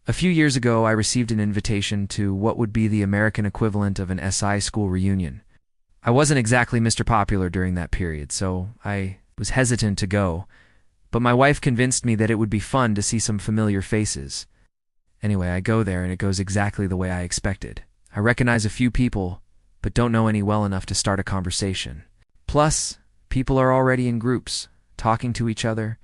A few years ago, I received an invitation to what would be the American equivalent of an SI school reunion. I wasn't exactly Mr. Popular during that period, so I was hesitant to go, but my wife convinced me that it would be fun to see some familiar faces. Anyway, I go there and it goes exactly the way I expected. I recognize a few people, but don't know any well enough to start a conversation. Plus, people are already in groups, talking to each other,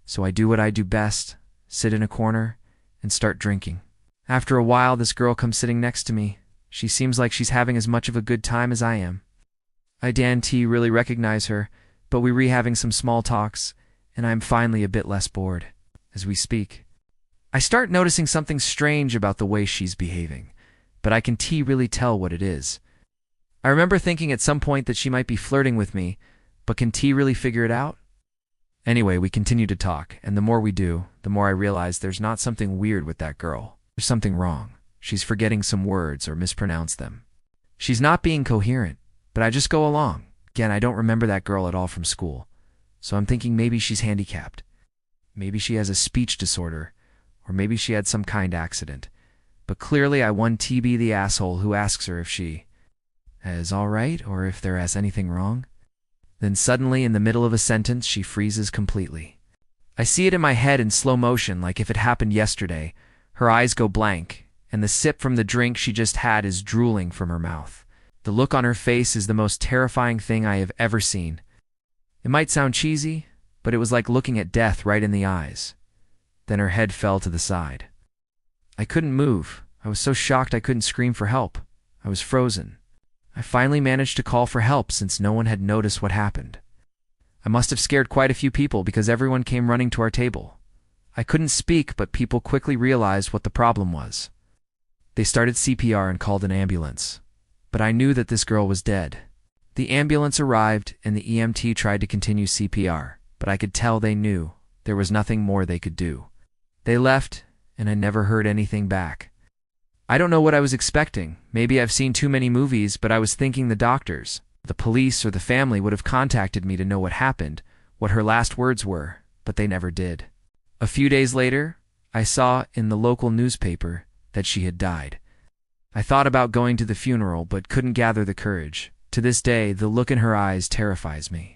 so I do what I do best, sit in a corner, and start drinking. After a while, this girl comes sitting next to me. She seems like she's having as much of a good time as I am. I don't really recognize her, but we're having some small talks, and I'm finally a bit less bored. As we speak, I start noticing something strange about the way she's behaving, but I can really tell what it is. I remember thinking at some point that she might be flirting with me, but can really figure it out? Anyway, we continue to talk, and the more we do, the more I realize there's not something weird with that girl. There's something wrong. She's forgetting some words or mispronounce them. She's not being coherent, but I just go along. Again, I don't remember that girl at all from school, so I'm thinking maybe she's handicapped. Maybe she has a speech disorder, or maybe she had some kind of accident. But clearly I want to be the asshole who asks her if she is all right or if there is anything wrong. Then suddenly, in the middle of a sentence, she freezes completely. I see it in my head in slow motion, like if it happened yesterday. Her eyes go blank, and the sip from the drink she just had is drooling from her mouth. The look on her face is the most terrifying thing I have ever seen. It might sound cheesy, but it was like looking at death right in the eyes. Then her head fell to the side. I couldn't move. I was so shocked I couldn't scream for help. I was frozen. I finally managed to call for help since no one had noticed what happened. I must have scared quite a few people because everyone came running to our table. I couldn't speak, but people quickly realized what the problem was. They started CPR and called an ambulance. But I knew that this girl was dead. The ambulance arrived and the EMT tried to continue CPR, but I could tell they knew there was nothing more they could do. They left, and I never heard anything back. I don't know what I was expecting. Maybe I've seen too many movies, but I was thinking the doctors, the police, or the family would have contacted me to know what happened, what her last words were, but they never did. A few days later, I saw in the local newspaper that she had died. I thought about going to the funeral, but couldn't gather the courage. To this day, the look in her eyes terrifies me.